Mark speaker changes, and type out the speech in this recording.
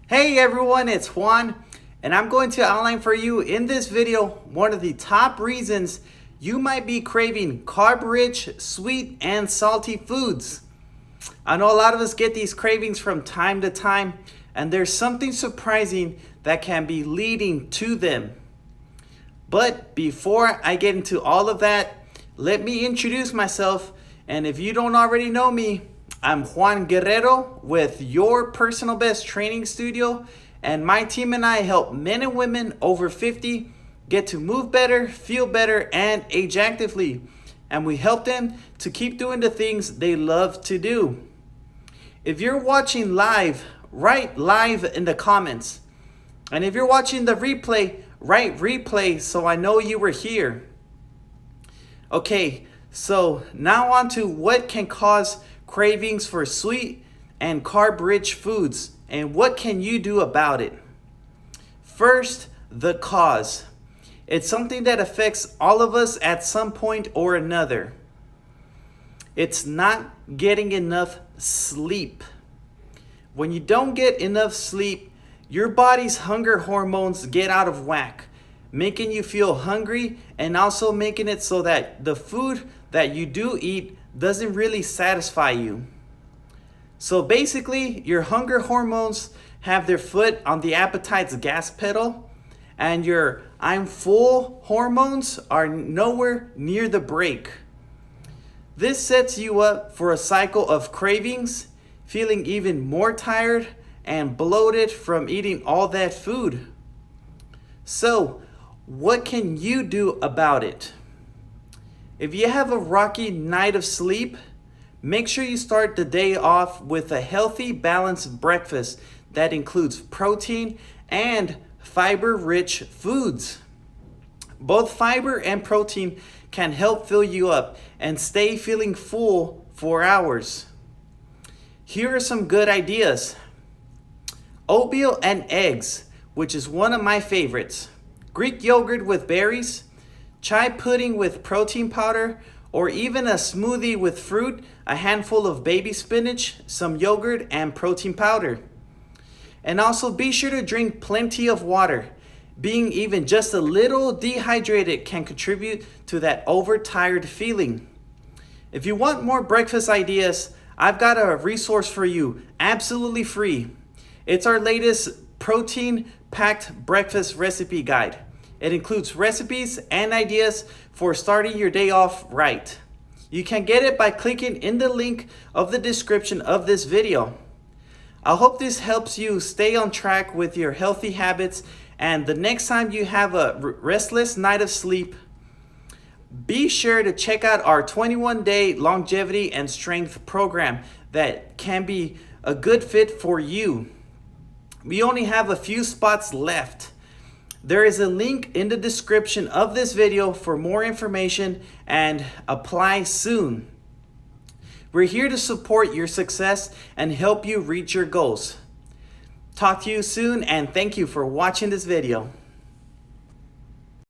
Speaker 1: Hey everyone, it's Juan, and I'm going to outline for you in this video one of the top reasons you might be craving carb-rich, sweet, and salty foods. I know a lot of us get these cravings from time to time, and there's something surprising that can be leading to them. But before I get into all of that, let me introduce myself, and if you don't already know me, I'm Juan Guerrero with Your Personal Best Training Studio, and my team and I help men and women over 50 get to move better, feel better, and age actively. And we help them to keep doing the things they love to do. If you're watching live, write live in the comments. And if you're watching the replay, write replay so I know you were here. Okay, so now on to what can cause cravings for sweet and carb-rich foods, and what can you do about it? First, the cause. It's something that affects all of us at some point or another. It's not getting enough sleep. When you don't get enough sleep, your body's hunger hormones get out of whack, making you feel hungry and also making it so that the food that you do eat doesn't really satisfy you. So basically, your hunger hormones have their foot on the appetite's gas pedal, and your I'm full hormones are nowhere near the brake. This sets you up for a cycle of cravings, feeling even more tired and bloated from eating all that food. So, what can you do about it? If you have a rocky night of sleep, make sure you start the day off with a healthy, balanced breakfast that includes protein and fiber-rich foods. Both fiber and protein can help fill you up and stay feeling full for hours. Here are some good ideas. Oatmeal and eggs, which is one of my favorites. Greek yogurt with berries, chai pudding with protein powder, or even a smoothie with fruit, a handful of baby spinach, some yogurt, and protein powder. And also be sure to drink plenty of water. Being even just a little dehydrated can contribute to that overtired feeling. If you want more breakfast ideas, I've got a resource for you, absolutely free. It's our latest protein-packed breakfast recipe guide. It includes recipes and ideas for starting your day off right. You can get it by clicking in the link of the description of this video. I hope this helps you stay on track with your healthy habits, and the next time you have a restless night of sleep, be sure to check out our 21-day longevity and strength program that can be a good fit for you. We only have a few spots left. There is a link in the description of this video for more information, and apply soon. We're here to support your success and help you reach your goals. Talk to you soon, and thank you for watching this video.